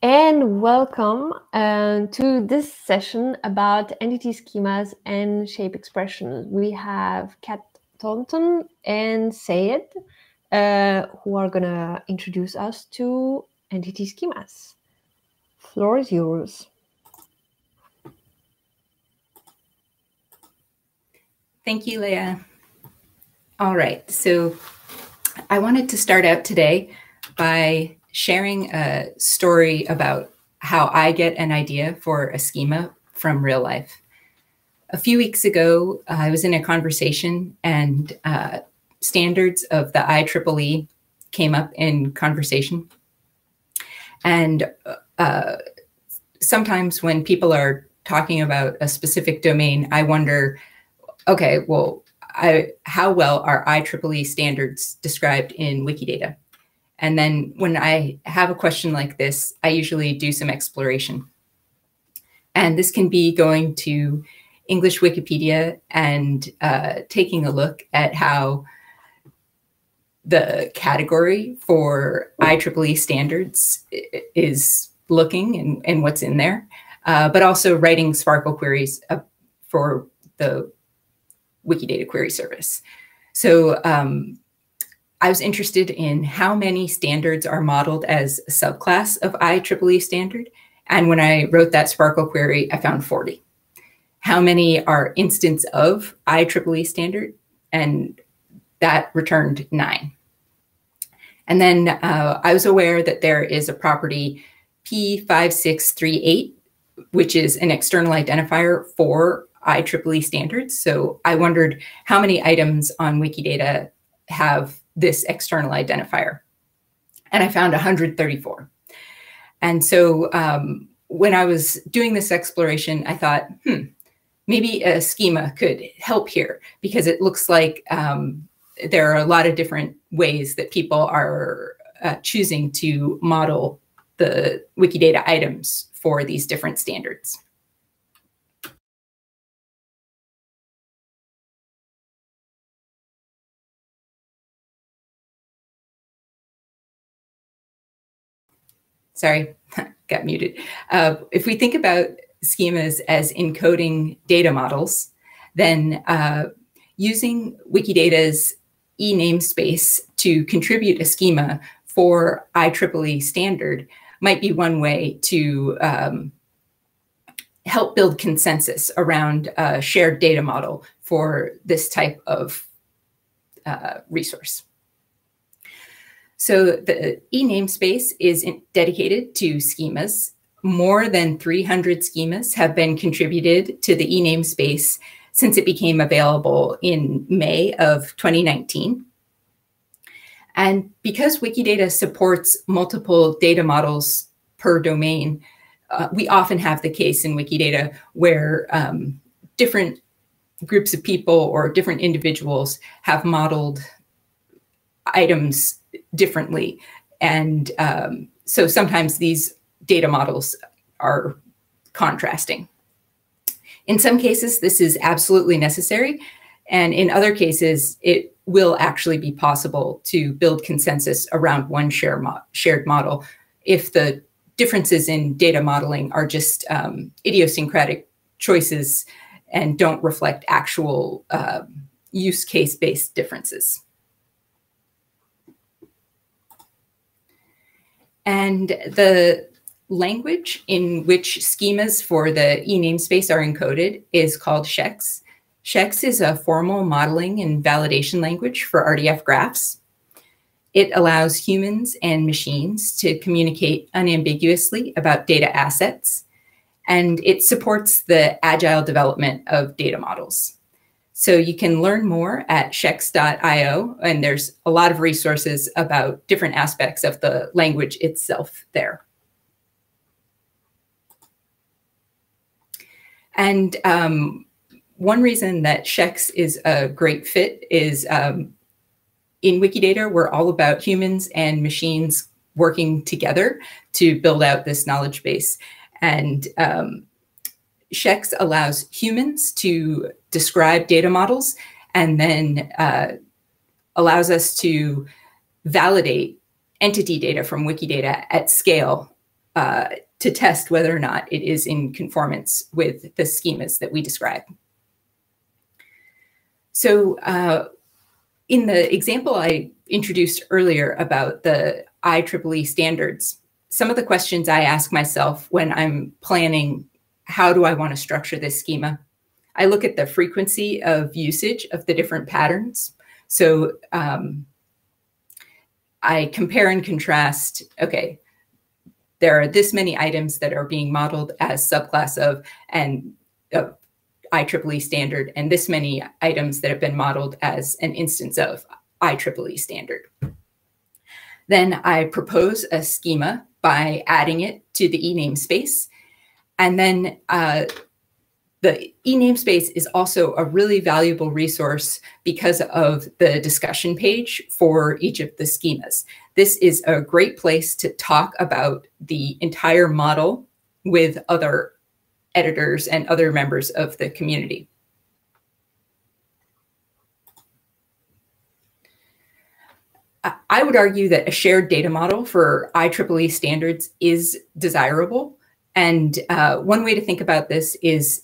And welcome to this session about entity schemas and shape expressions. We have Thornton and Sayed, who are going to introduce us to entity schemas. Floor is yours. Thank you, Leah. All right, so I wanted to start out today by sharing a story about how I get an idea for a schema from real life. A few weeks ago, I was in a conversation and standards of the IEEE came up in conversation. And sometimes when people are talking about a specific domain, I wonder, okay, well, how well are IEEE standards described in Wikidata? And then when I have a question like this, I usually do some exploration. And this can be going to English Wikipedia and taking a look at how the category for IEEE standards is looking and what's in there, but also writing Sparkle queries for the Wikidata query service. So I was interested in how many standards are modeled as a subclass of IEEE standard. And when I wrote that Sparkle query, I found 40. How many are instance of IEEE standard? And that returned 9. And then I was aware that there is a property P5638, which is an external identifier for IEEE standards. So I wondered how many items on Wikidata have this external identifier. And I found 134. And so when I was doing this exploration, I thought, maybe a schema could help here, because it looks like there are a lot of different ways that people are choosing to model the Wikidata items for these different standards. Sorry, got muted. If we think about schemas as encoding data models, then using Wikidata's namespace to contribute a schema for IEEE standard might be one way to help build consensus around a shared data model for this type of resource. So the namespace is dedicated to schemas. More than 300 schemas have been contributed to the namespace since it became available in May of 2019. And because Wikidata supports multiple data models per domain, we often have the case in Wikidata where different groups of people or different individuals have modeled items differently. And so sometimes these data models are contrasting. In some cases, this is absolutely necessary. And in other cases, it will actually be possible to build consensus around one shared model if the differences in data modeling are just idiosyncratic choices and don't reflect actual use case-based differences. And the language in which schemas for the namespace are encoded is called ShEx. ShEx is a formal modeling and validation language for RDF graphs. It allows humans and machines to communicate unambiguously about data assets, and it supports the agile development of data models. So you can learn more at shex.io, and there's a lot of resources about different aspects of the language itself there. And one reason that ShEx is a great fit is in Wikidata, we're all about humans and machines working together to build out this knowledge base. And ShEx allows humans to describe data models and then allows us to validate entity data from Wikidata at scale to test whether or not it is in conformance with the schemas that we describe. So in the example I introduced earlier about the IEEE standards, some of the questions I ask myself when I'm planning how do I want to structure this schema, I look at the frequency of usage of the different patterns. So I compare and contrast, okay, there are this many items that are being modeled as subclass of and IEEE standard, and this many items that have been modeled as an instance of IEEE standard. Then I propose a schema by adding it to the e-namespace. And then the e-namespace is also a really valuable resource because of the discussion page for each of the schemas. This is a great place to talk about the entire model with other editors and other members of the community. I would argue that a shared data model for IEEE standards is desirable. And one way to think about this is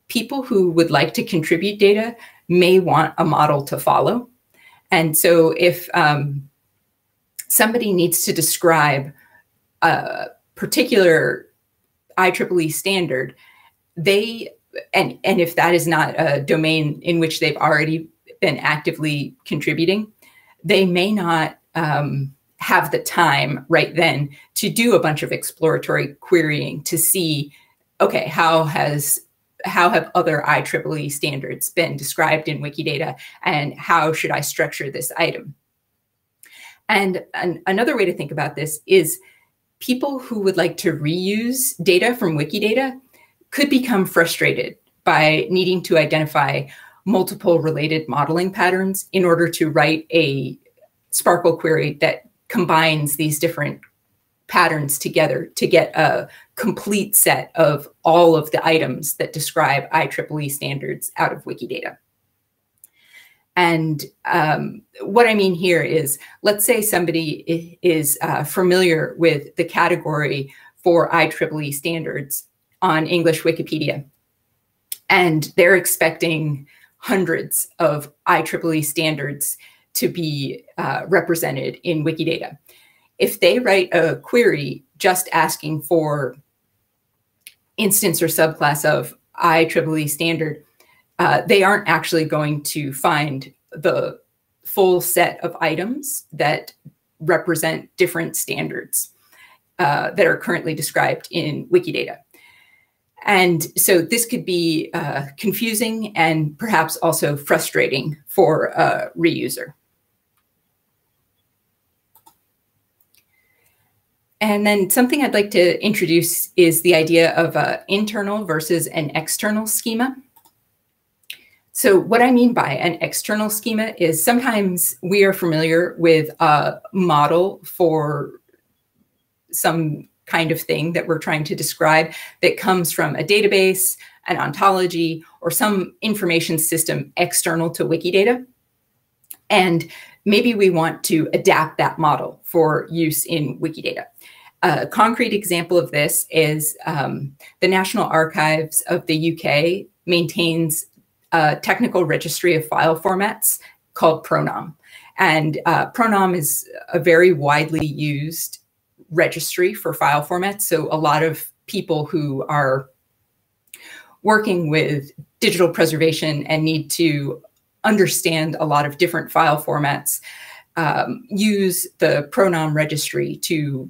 people who would like to contribute data may want a model to follow. And so if somebody needs to describe a particular IEEE standard, and if that is not a domain in which they've already been actively contributing, they may not have the time right then to do a bunch of exploratory querying to see, okay, how have other IEEE standards been described in Wikidata, and how should I structure this item? And another way to think about this is people who would like to reuse data from Wikidata could become frustrated by needing to identify multiple related modeling patterns in order to write a Sparkle query that combines these different patterns together to get a complete set of all of the items that describe IEEE standards out of Wikidata. And what I mean here is, let's say somebody is familiar with the category for IEEE standards on English Wikipedia, and they're expecting hundreds of IEEE standards to be represented in Wikidata. If they write a query just asking for instance or subclass of IEEE standard, they aren't actually going to find the full set of items that represent different standards that are currently described in Wikidata. And so this could be confusing and perhaps also frustrating for a reuser. And then something I'd like to introduce is the idea of an internal versus an external schema. So what I mean by an external schema is sometimes we are familiar with a model for some kind of thing that we're trying to describe that comes from a database, an ontology, or some information system external to Wikidata. And maybe we want to adapt that model for use in Wikidata. A concrete example of this is the National Archives of the UK maintains a technical registry of file formats called Prud'hommeaux. And Prud'hommeaux is a very widely used registry for file formats. So a lot of people who are working with digital preservation and need to understand a lot of different file formats use the Prud'hommeaux registry to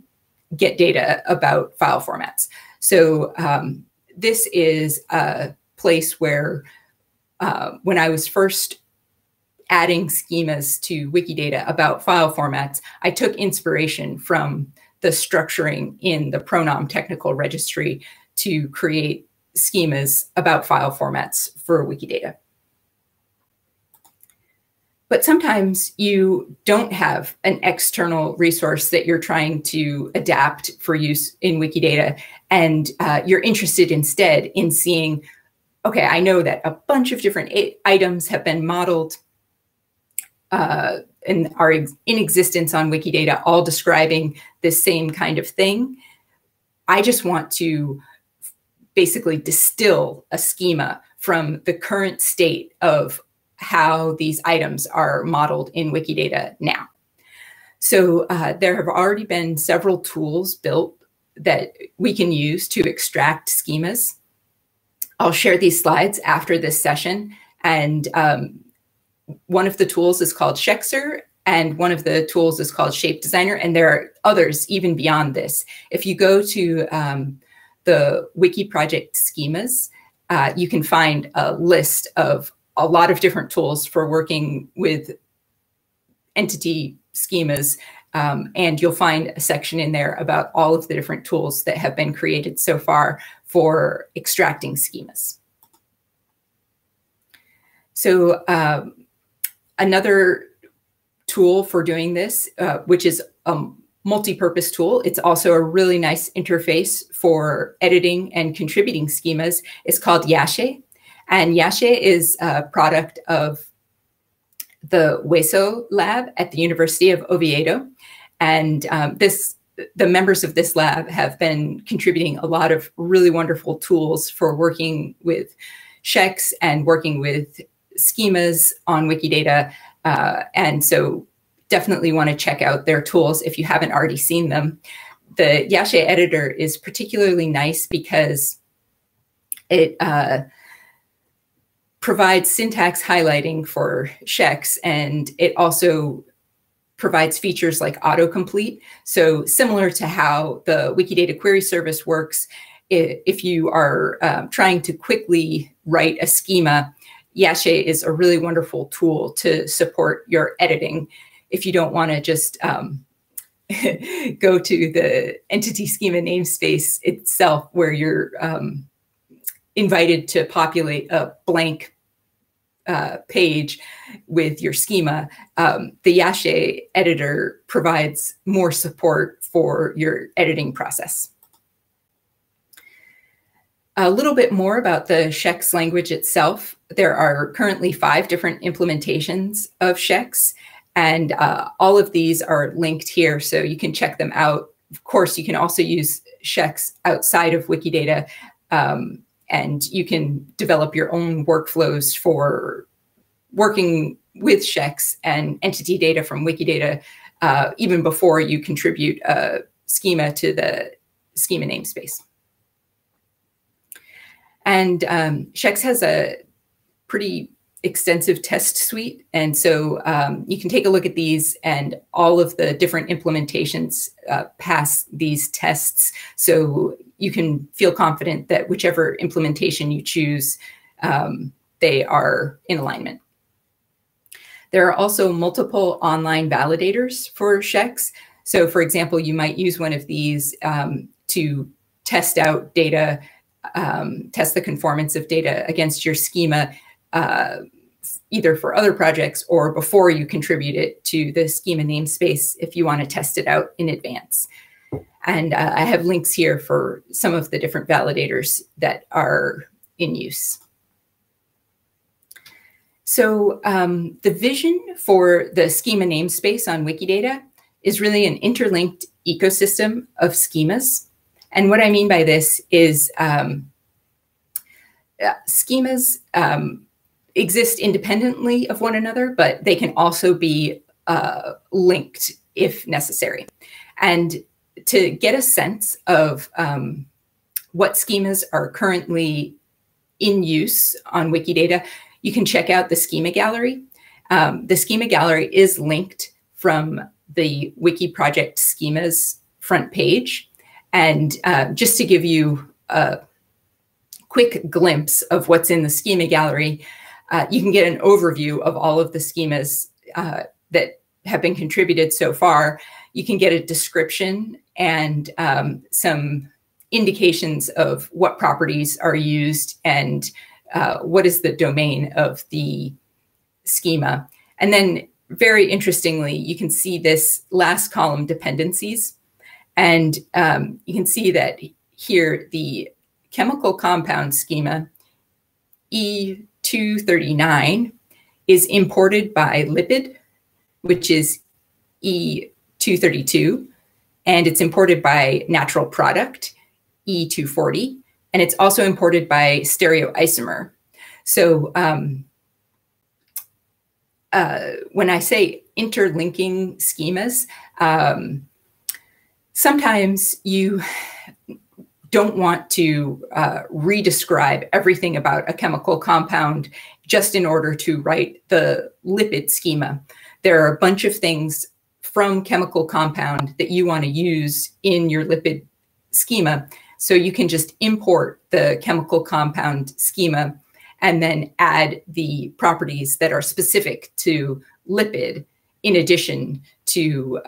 get data about file formats. So this is a place where when I was first adding schemas to Wikidata about file formats, I took inspiration from the structuring in the Prud'hommeaux technical registry to create schemas about file formats for Wikidata. But sometimes you don't have an external resource that you're trying to adapt for use in Wikidata, and you're interested instead in seeing, okay, I know that a bunch of different items have been modeled and are in existence on Wikidata, all describing this same kind of thing. I just want to basically distill a schema from the current state of how these items are modeled in Wikidata now. So there have already been several tools built that we can use to extract schemas. I'll share these slides after this session. And one of the tools is called ShExer, and one of the tools is called Shape Designer. And there are others even beyond this. If you go to the Wiki project schemas, you can find a list of a lot of different tools for working with entity schemas. And you'll find a section in there about all of the different tools that have been created so far for extracting schemas. So another tool for doing this, which is a multi-purpose tool, it's also a really nice interface for editing and contributing schemas, is called Yashe. And Yashe is a product of the WESO lab at the University of Oviedo. And the members of this lab have been contributing a lot of really wonderful tools for working with ShEx and working with schemas on Wikidata. And so definitely want to check out their tools if you haven't already seen them. The Yashe editor is particularly nice because it provides syntax highlighting for ShEx, and it also provides features like autocomplete. So similar to how the Wikidata query service works, if you are trying to quickly write a schema, Yashe is a really wonderful tool to support your editing if you don't want to just go to the entity schema namespace itself, where you're invited to populate a blank page with your schema. The Yashe editor provides more support for your editing process. A little bit more about the ShEx language itself. There are currently 5 different implementations of ShEx, and all of these are linked here, so you can check them out. Of course, you can also use ShEx outside of Wikidata, and you can develop your own workflows for working with ShEx and entity data from Wikidata, even before you contribute a schema to the schema namespace. And ShEx has a pretty extensive test suite. And so you can take a look at these, and all of the different implementations pass these tests. So you can feel confident that whichever implementation you choose, they are in alignment. There are also multiple online validators for ShEx. So for example, you might use one of these to test out data, test the conformance of data against your schema, either for other projects or before you contribute it to the schema namespace if you want to test it out in advance. And I have links here for some of the different validators that are in use. So the vision for the schema namespace on Wikidata is really an interlinked ecosystem of schemas. And what I mean by this is schemas exist independently of one another, but they can also be linked if necessary. And to get a sense of what schemas are currently in use on Wikidata, you can check out the Schema Gallery. The Schema Gallery is linked from the Wiki project schemas front page. And just to give you a quick glimpse of what's in the Schema Gallery, you can get an overview of all of the schemas that have been contributed so far. You can get a description and some indications of what properties are used and what is the domain of the schema. And then very interestingly, you can see this last column, dependencies. And you can see that here, the chemical compound schema E239 is imported by lipid, which is E232, and it's imported by natural product, E240, and it's also imported by stereoisomer. So when I say interlinking schemas, sometimes you don't want to redescribe everything about a chemical compound just in order to write the lipid schema. There are a bunch of things from chemical compound that you want to use in your lipid schema. So you can just import the chemical compound schema and then add the properties that are specific to lipid in addition to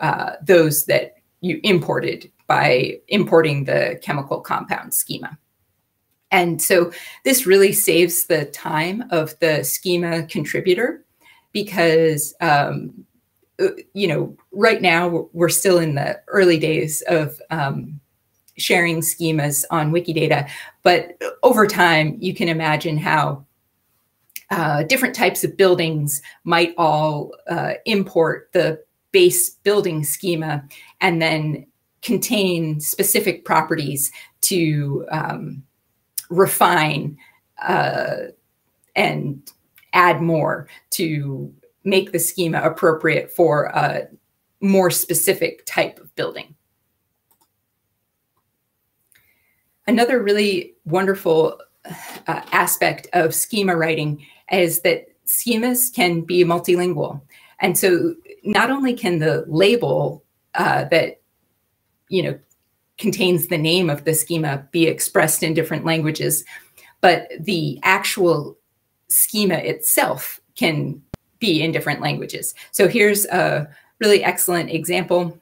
those that you imported by importing the chemical compound schema. And so this really saves the time of the schema contributor because, you know, right now we're still in the early days of sharing schemas on Wikidata, but over time you can imagine how different types of buildings might all import the base building schema and then contain specific properties to refine and add more to make the schema appropriate for a more specific type of building. Another really wonderful aspect of schema writing is that schemas can be multilingual. And so not only can the label that, you know, contains the name of the schema be expressed in different languages, but the actual schema itself can be in different languages. So here's a really excellent example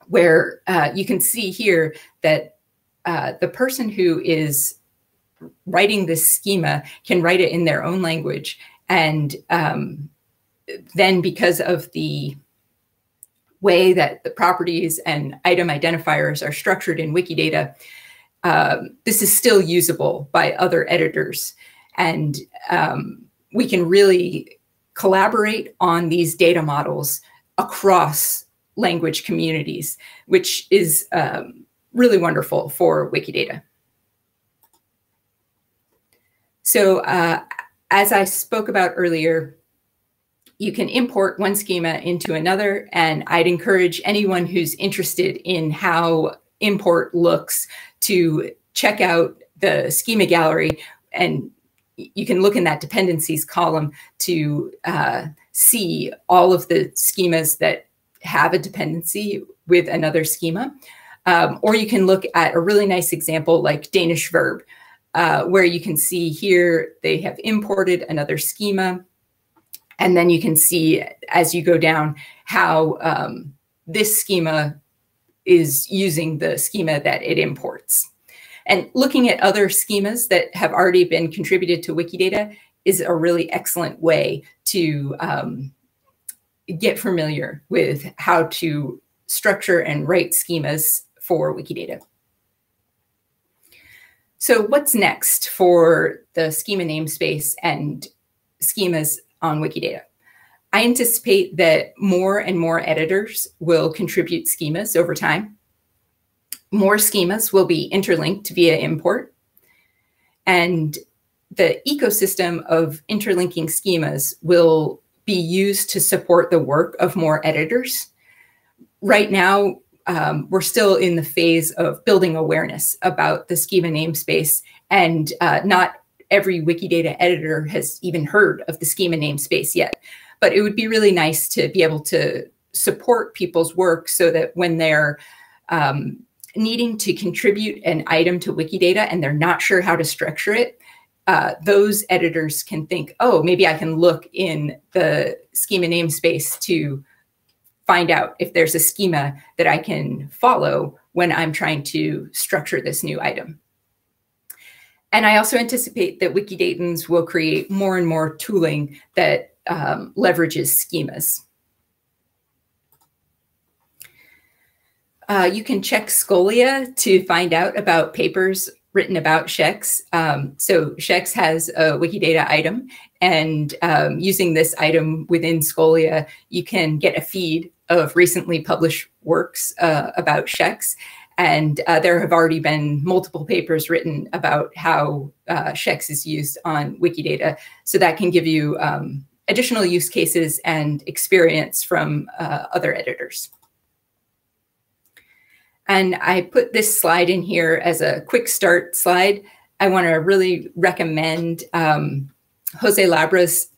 where you can see here that the person who is writing this schema can write it in their own language. And then because of the way that the properties and item identifiers are structured in Wikidata, this is still usable by other editors. And we can really collaborate on these data models across language communities, which is really wonderful for Wikidata. So as I spoke about earlier, you can import one schema into another, and I'd encourage anyone who's interested in how import looks to check out the Schema Gallery, and you can look in that dependencies column to see all of the schemas that have a dependency with another schema. Or you can look at a really nice example like Danish verb, where you can see here they have imported another schema. And then you can see as you go down how this schema is using the schema that it imports. And looking at other schemas that have already been contributed to Wikidata is a really excellent way to get familiar with how to structure and write schemas for Wikidata. So what's next for the schema namespace and schemas on Wikidata? I anticipate that more and more editors will contribute schemas over time. More schemas will be interlinked via import. And the ecosystem of interlinking schemas will be used to support the work of more editors. Right now, we're still in the phase of building awareness about the schema namespace, and not every Wikidata editor has even heard of the schema namespace yet. But it would be really nice to be able to support people's work so that when they're needing to contribute an item to Wikidata and they're not sure how to structure it, those editors can think, oh, maybe I can look in the schema namespace to find out if there's a schema that I can follow when I'm trying to structure this new item. And I also anticipate that Wikidatans will create more and more tooling that leverages schemas. You can check Scholia to find out about papers written about ShEx. So ShEx has a Wikidata item, and using this item within Scholia, you can get a feed of recently published works about ShEx. And there have already been multiple papers written about how ShEx is used on Wikidata. So that can give you additional use cases and experience from other editors. And I put this slide in here as a quick start slide. I want to really recommend Jose Labra's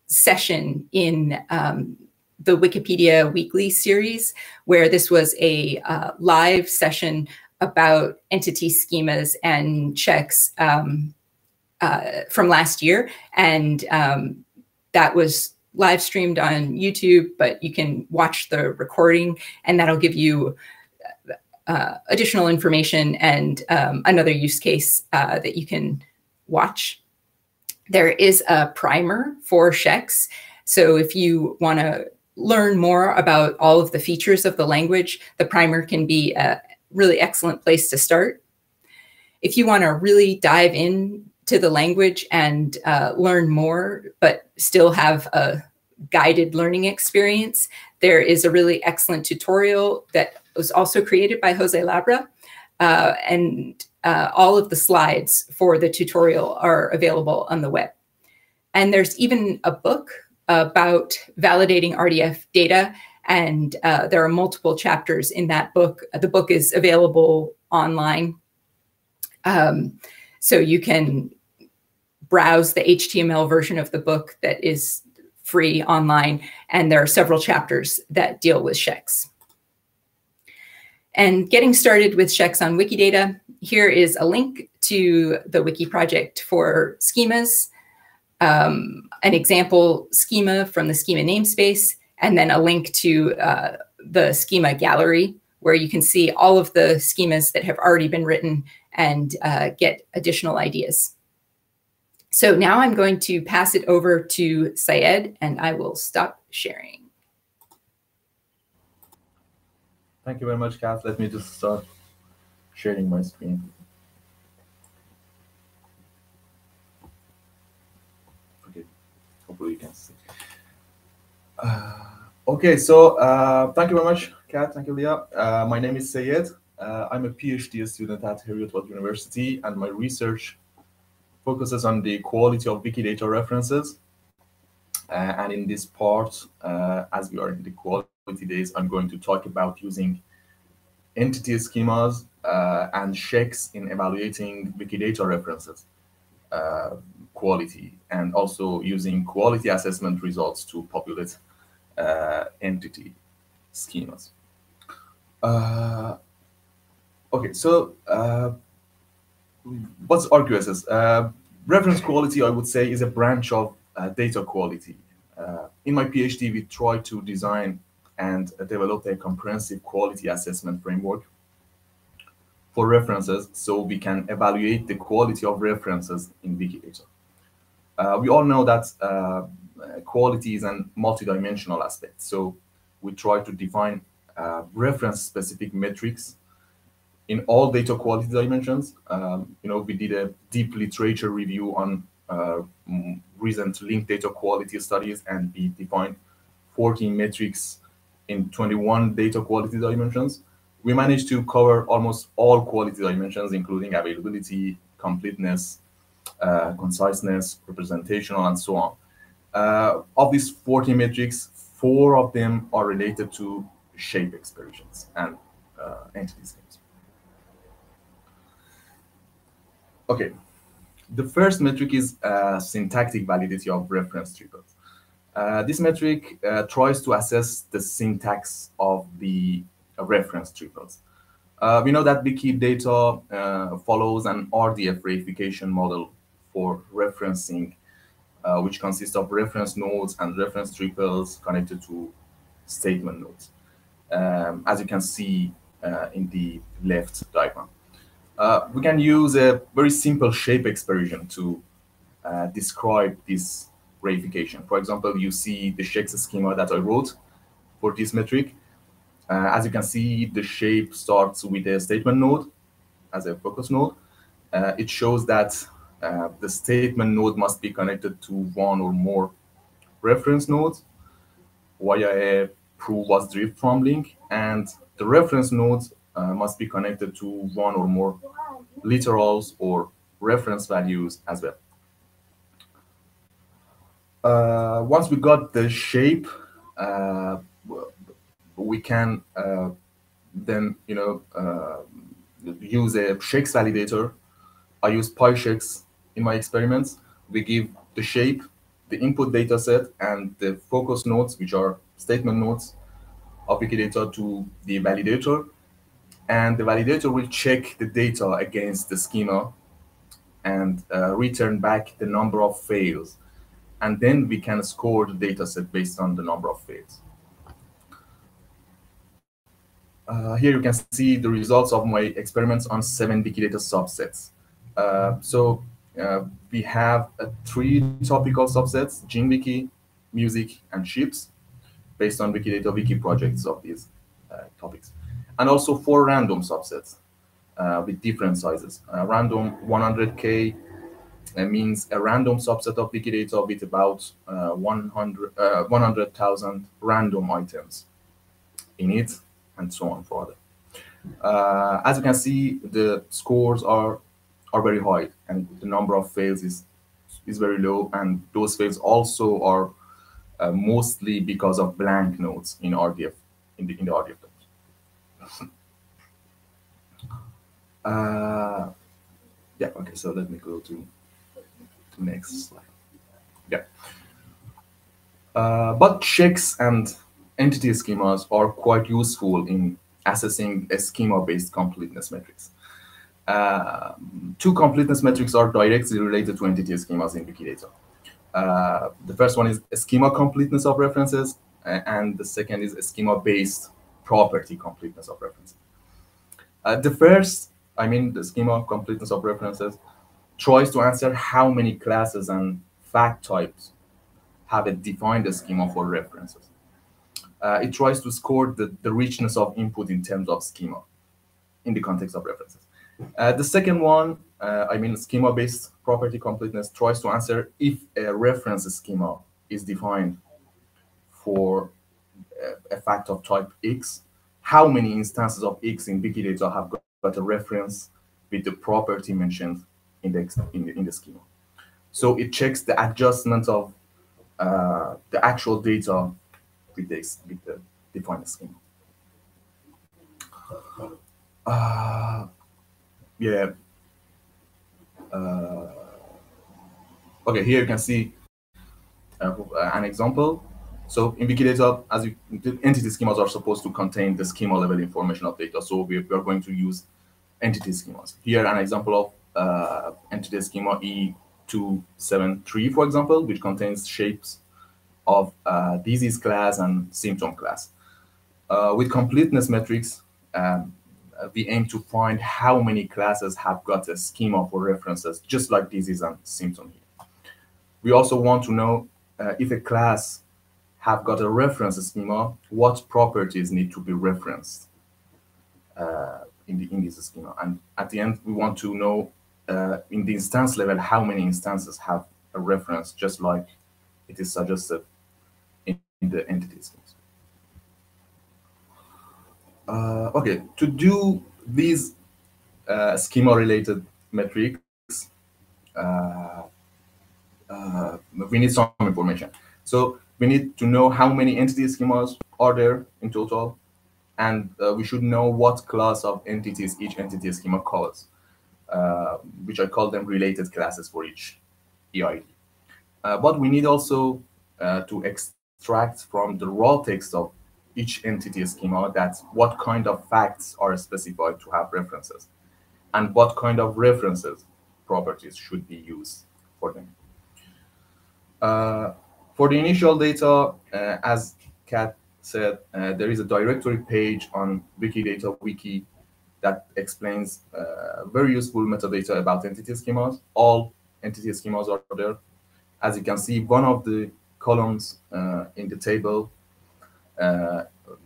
session in the Wikipedia Weekly series, where this was a live session about entity schemas and ShEx from last year. And that was live streamed on YouTube, but you can watch the recording, and that'll give you additional information and another use case that you can watch. There is a primer for ShEx. So if you want to learn more about all of the features of the language, the primer can be a really excellent place to start. If you want to really dive into the language and learn more, but still have a guided learning experience, there is a really excellent tutorial that was also created by Jose Labra. And all of the slides for the tutorial are available on the web. And there's even a book about validating RDF data. And there are multiple chapters in that book. The book is available online. So you can browse the HTML version of the book that is free online. And there are several chapters that deal with ShEx. And getting started with ShEx on Wikidata, here is a link to the Wiki project for schemas, an example schema from the Schema Namespace, and then a link to the Schema Gallery, where you can see all of the schemas that have already been written and get additional ideas. So now I'm going to pass it over to Syed, and I will stop sharing. Thank you very much, Kat. Let me just start sharing my screen. Okay, hopefully you can see. Okay, so thank you very much, Kat. Thank you, Leah. My name is Syed. I'm a PhD student at Heriot-Watt University, and my research focuses on the quality of Wikidata references. And in this part, as we are in the quality days, I'm going to talk about using entity schemas and ShEx in evaluating Wikidata references quality, and also using quality assessment results to populate entity schemas. Okay, so what's RQSS? Reference quality, I would say, is a branch of data quality. In my PhD, we tried to design and develop a comprehensive quality assessment framework for references so we can evaluate the quality of references in Wikidata. We all know that quality is a multidimensional aspect. So we try to define reference-specific metrics in all data quality dimensions. We did a deep literature review on recent linked data quality studies, and we defined 14 metrics in 21 data quality dimensions. We managed to cover almost all quality dimensions, including availability, completeness, conciseness, representational, and so on. Of these 14 metrics, 4 of them are related to shape expressions and entity schemes. Okay, the first metric is syntactic validity of reference triples. This metric tries to assess the syntax of the reference triples. We know that Wikidata follows an RDF reification model for referencing, which consists of reference nodes and reference triples connected to statement nodes, as you can see in the left diagram. We can use a very simple shape expression to describe this reification. For example, you see the ShEx schema that I wrote for this metric. As you can see, the shape starts with a statement node as a focus node. It shows that the statement node must be connected to one or more reference nodes via a prove was drift from link, and the reference nodes must be connected to one or more literals or reference values as well. Once we got the shape, we can then use a ShEx validator. I use PyShEx in my experiments. We give the shape, the input data set, and the focus nodes, which are statement nodes of Wikidata, to the validator. And the validator will check the data against the schema and return back the number of fails. And then we can score the data set based on the number of fails. Here you can see the results of my experiments on 7 Wikidata subsets. We have 3 topical subsets: GeneWiki, music, and ships, based on Wikidata Wiki projects of these topics. And also 4 random subsets with different sizes. Random 100K means a random subset of Wikidata with about 100,000 random items in it, and so on further. As you can see, the scores are very high, and the number of fails is very low, and those fails also are mostly because of blank nodes in RDF, in the RDF docs. Yeah, okay, so let me go to the next slide. Yeah. But ShEx and entity schemas are quite useful in assessing a schema-based completeness metrics. 2 completeness metrics are directly related to entity schemas in Wikidata. The first one is a schema completeness of references, and the second is a schema-based property completeness of references. The first, the schema completeness of references, tries to answer how many classes and fact types have a defined schema for references. It tries to score the richness of input in terms of schema in the context of references. The second one, schema-based property completeness, tries to answer if a reference schema is defined for a fact of type X, how many instances of X in Wikidata have got a reference with the property mentioned in the schema. So it checks the adjustment of the actual data with the defined schema. Yeah. Okay, here you can see an example. So in Wikidata, the entity schemas are supposed to contain the schema level information of data. So we are going to use entity schemas. Here, an example of entity schema E273, for example, which contains shapes of disease class and symptom class. With completeness metrics, we aim to find how many classes have got a schema for references, just like disease and symptom here. We also want to know if a class have got a reference schema, what properties need to be referenced in this schema. And at the end, we want to know in the instance level how many instances have a reference, just like it is suggested in the entity schemas. Okay, to do these schema-related metrics, we need some information. So we need to know how many entity schemas are there in total, and we should know what class of entities each entity schema calls, which I call them related classes for each EID. But we need also to extract from the raw text of each entity schema that what kind of facts are specified to have references, and what kind of references properties should be used for them. For the initial data, as Kat said, there is a directory page on Wikidata Wiki that explains very useful metadata about entity schemas. All entity schemas are there. As you can see, one of the columns in the table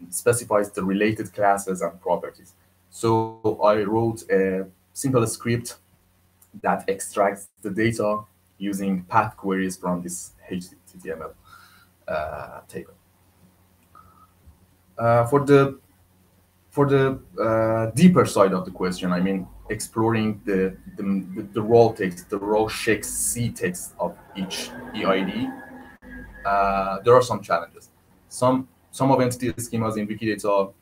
specifies the related classes and properties. So I wrote a simple script that extracts the data using path queries from this HTML table. For the For the deeper side of the question, I mean, exploring the raw text, the raw ShEx C text of each EID, there are some challenges. Some of entity schemas in Wikidata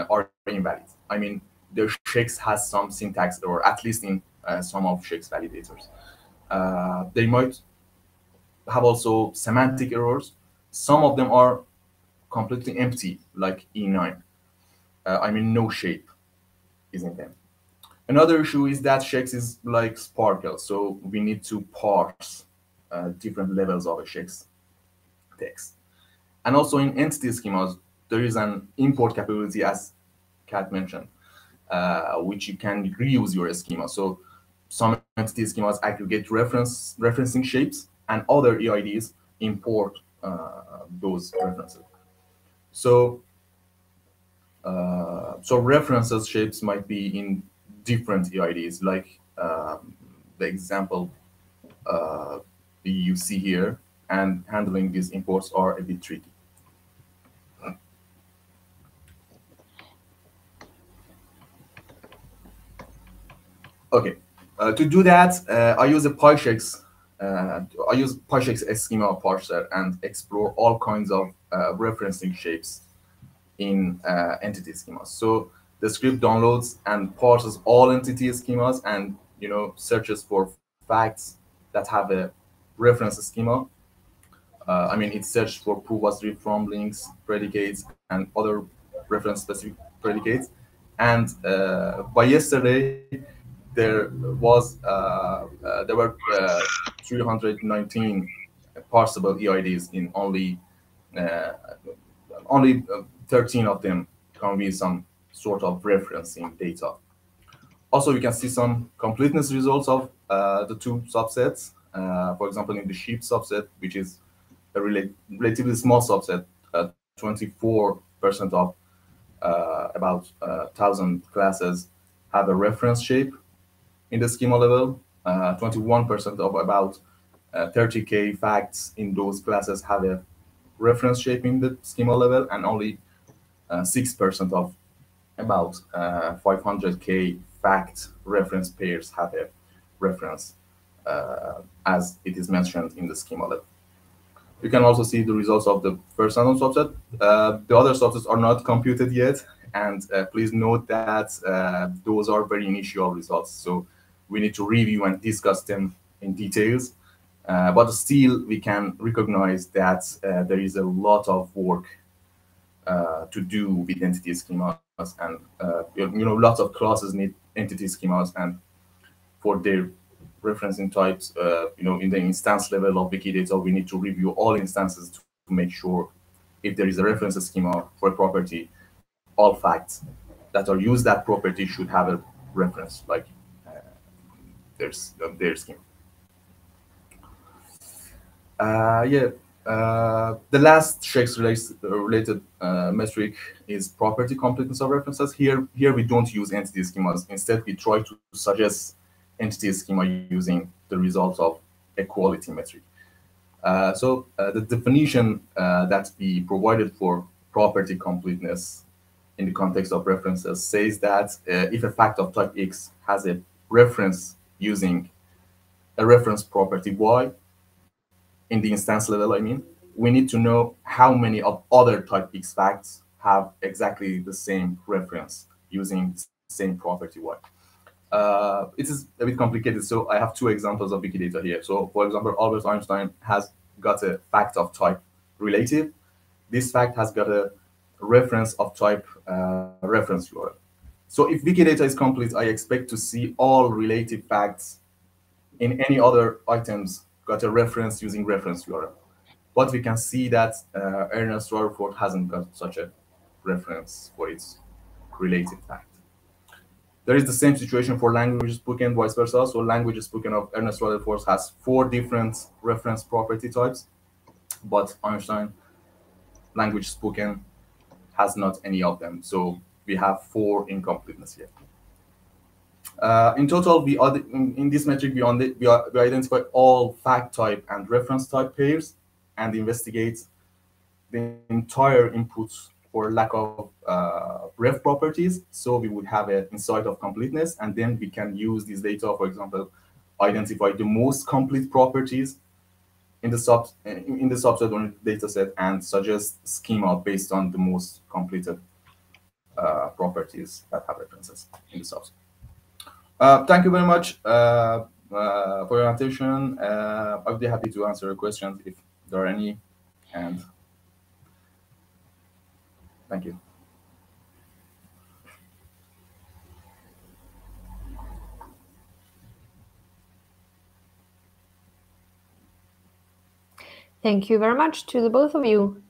are invalid. I mean, the ShEx has some syntax error, at least in some of ShEx validators. They might have also semantic errors. Some of them are completely empty, like E9. I mean, no shape is in them. Another issue is that ShEx is like Sparkle, so we need to parse different levels of a ShEx text. And also in entity schemas, there is an import capability, as Kat mentioned, which you can reuse your schema. So some entity schemas aggregate referencing shapes, and other EIDs import those references. So references shapes might be in different EIDs, like the example you see here, and handling these imports are a bit tricky. Okay, to do that, I use a PyShEx schema parser and explore all kinds of referencing shapes in entity schemas. So the script downloads and parses all entity schemas, and searches for facts that have a reference schema. I mean, it searched for proof was read from links, predicates, and other reference specific predicates. And by yesterday, there were 319 parsable EIDs in only 13 of them convey some sort of referencing data. Also, you can see some completeness results of the two subsets. For example, in the sheep subset, which is a relatively small subset, 24% of about 1,000 classes have a reference shape in the schema level. 21% of about 30K facts in those classes have a reference shape in the schema level, and only 6% of about 500K fact reference pairs have a reference as it is mentioned in the schema level. You can also see the results of the first random subset. The other subsets are not computed yet, and please note that those are very initial results, so we need to review and discuss them in details. But still, we can recognize that there is a lot of work to do with entity schemas, and lots of classes need entity schemas, and for their referencing types, in the instance level of Wikidata, we need to review all instances to make sure if there is a reference schema for a property, all facts that are used that property should have a reference, like their schema. The last ShEx related metric is property completeness of references. Here we don't use entity schemas. Instead, we try to suggest entity schema using the results of a quality metric. The definition that we provided for property completeness in the context of references says that if a fact of type X has a reference using a reference property Y, in the instance level, I mean, we need to know how many of other type X facts have exactly the same reference using the same property Y. It is a bit complicated, so I have two examples of Wikidata here. So, for example, Albert Einstein has got a fact of type relative. This fact has got a reference of type reference URL. So if Wikidata is complete, I expect to see all relative facts in any other items got a reference using reference URL. But we can see that Ernest Rutherford hasn't got such a reference for its related fact. There is the same situation for language spoken, vice versa. So language spoken of Ernest Rutherford has 4 different reference property types, but Einstein language spoken has not any of them. So we have 4 incompleteness here. In total, in this metric, we identify all fact type and reference type pairs and investigate the entire input or lack of ref properties. So we would have an insight of completeness, and then we can use this data, for example, identify the most complete properties in the subset or data set and suggest schema based on the most completed properties that have references in the subset. Thank you very much for your attention. I'll be happy to answer your questions if there are any. And thank you. Thank you very much to the both of you.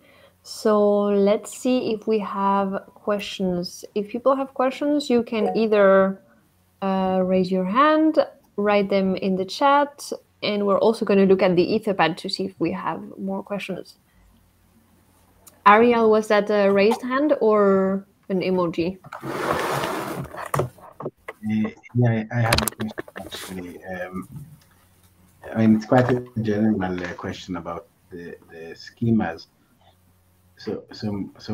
So let's see if we have questions. If people have questions, you can either raise your hand, write them in the chat, and we're also going to look at the Etherpad to see if we have more questions. Ariel, was that a raised hand or an emoji? Yeah, I have a question actually. I mean, it's quite a general question about the schemas. So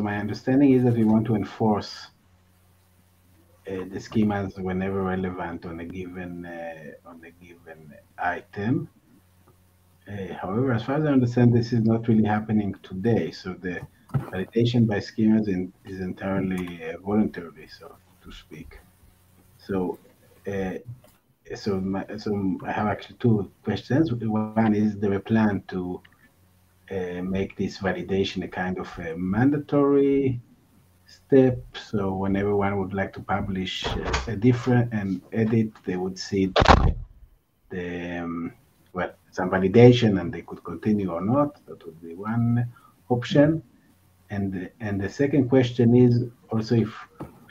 my understanding is that we want to enforce the schemas whenever relevant on a given item. However, as far as I understand, this is not really happening today. So the validation by schemas is entirely voluntary, so to speak. So I have actually two questions. One is there a plan to make this validation a kind of a mandatory step? So whenever one would like to publish a different and edit, they would see the well, some validation and they could continue or not. That would be one option. And the second question is also, if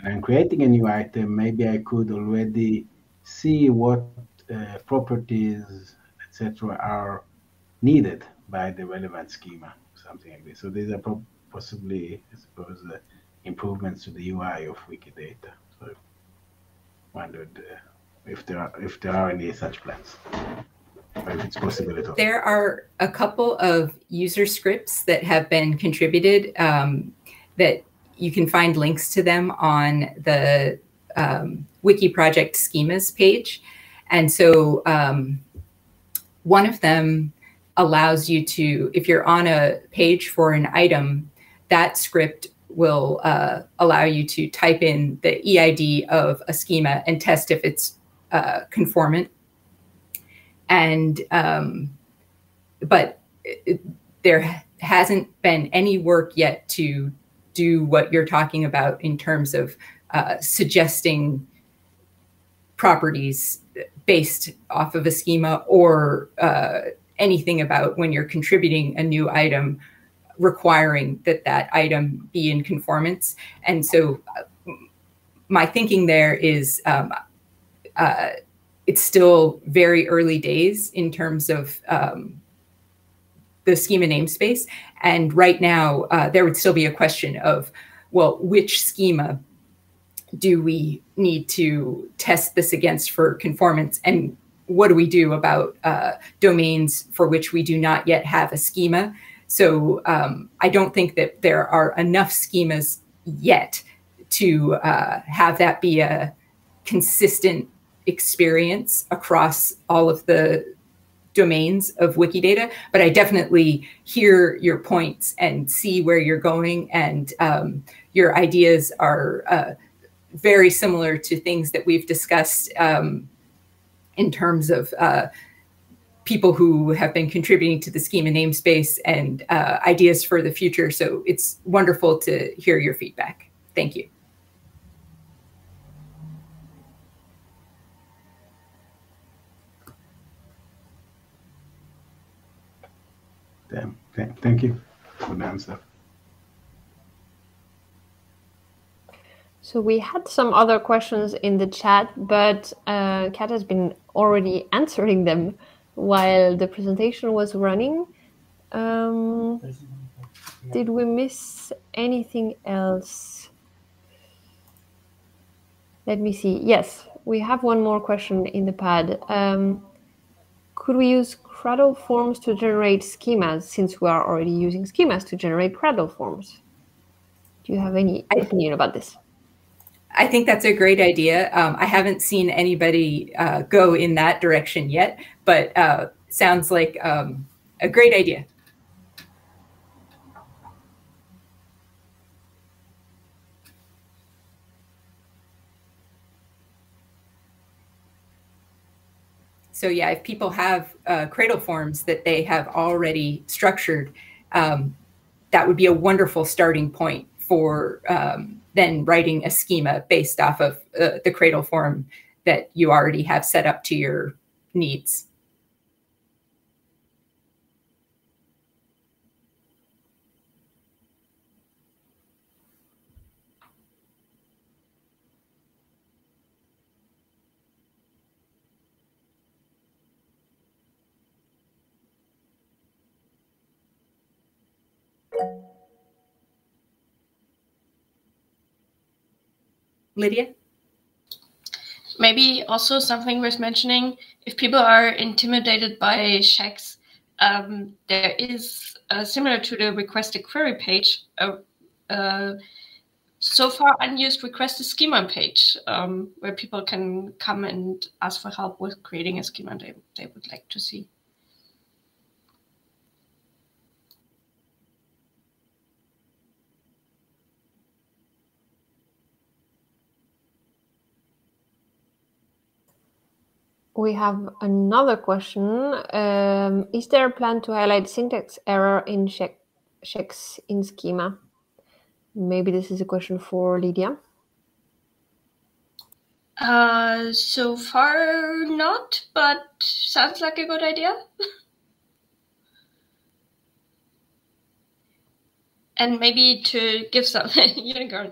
when I'm creating a new item, maybe I could already see what properties, etc., are needed by the relevant schema, something like this. So these are possibly, I suppose, improvements to the UI of Wikidata. So I wondered if there are any such plans, or if it's possible at all. There are a couple of user scripts that have been contributed that you can find links to them on the Wiki project schemas page. And so one of them allows you to, if you're on a page for an item, that script will allow you to type in the EID of a schema and test if it's conformant. And but there hasn't been any work yet to do what you're talking about in terms of suggesting properties based off of a schema, or anything about when you're contributing a new item requiring that that item be in conformance. And so my thinking there is it's still very early days in terms of the schema namespace. And right now, there would still be a question of, well, which schema do we need to test this against for conformance? And what do we do about domains for which we do not yet have a schema? So I don't think that there are enough schemas yet to have that be a consistent experience across all of the domains of Wikidata, but I definitely hear your points and see where you're going, and your ideas are very similar to things that we've discussed in terms of people who have been contributing to the schema namespace and ideas for the future. So it's wonderful to hear your feedback. Thank you. Thank you for the answer. So we had some other questions in the chat, but Kat has been already answering them while the presentation was running. Did we miss anything else? Let me see. Yes, we have one more question in the pad. Could we use Cradle forms to generate schemas, since we are already using schemas to generate Cradle forms? Do you have any opinion about this? I think that's a great idea. I haven't seen anybody go in that direction yet, but sounds like a great idea. So yeah, if people have Cradle forms that they have already structured, that would be a wonderful starting point for then writing a schema based off of the Cradle form that you already have set up to your needs. Lydia? Maybe also something worth mentioning, if people are intimidated by ShEx, there is, similar to the request a query page, so far unused request a schema page, where people can come and ask for help with creating a schema they would like to see. We have another question. Is there a plan to highlight syntax error in ShEx in schema? Maybe this is a question for Lydia. So far not, but sounds like a good idea. And maybe to give some unicorn,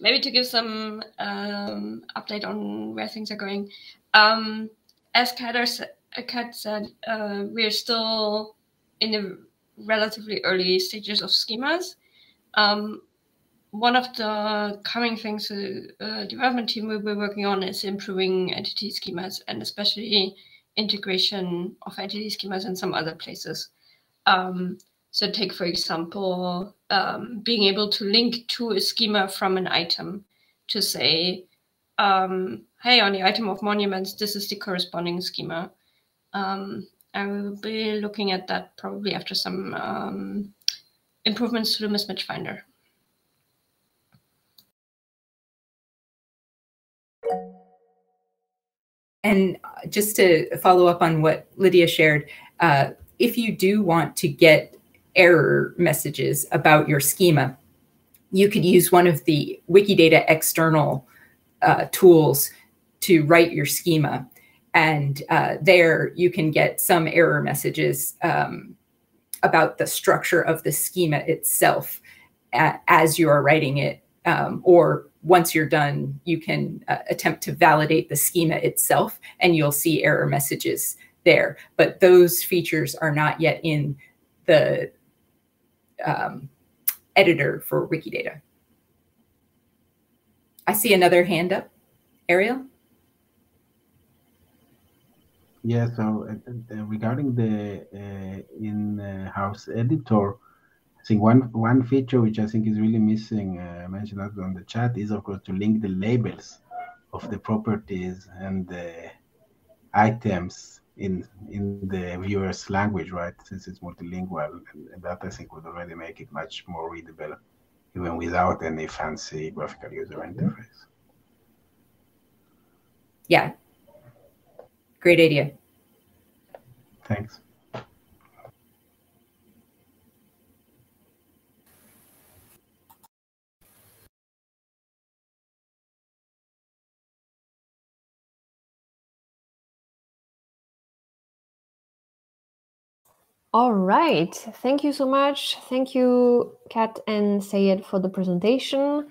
maybe to give some update on where things are going. As Kat said, we're still in the relatively early stages of schemas. One of the coming things the development team will be working on is improving entity schemas, and especially integration of entity schemas in some other places. So take, for example, being able to link to a schema from an item to say, hey, on the item of monuments, this is the corresponding schema. I will be looking at that probably after some improvements to the mismatch finder. And just to follow up on what Lydia shared, if you do want to get error messages about your schema, you could use one of the Wikidata external tools to write your schema. And there you can get some error messages about the structure of the schema itself as you are writing it. Or once you're done, you can attempt to validate the schema itself, and you'll see error messages there. But those features are not yet in the editor for Wikidata. I see another hand up. Ariel? Yeah, so regarding the in-house editor, I think one feature which I think is really missing, I mentioned that on the chat, is of course to link the labels of the properties and the items in the viewer's language, right? Since it's multilingual, and that I think would already make it much more readable, even without any fancy graphical user interface. Yeah, great idea. Thanks. All right. Thank you so much. Thank you, Kat and Sayed, for the presentation.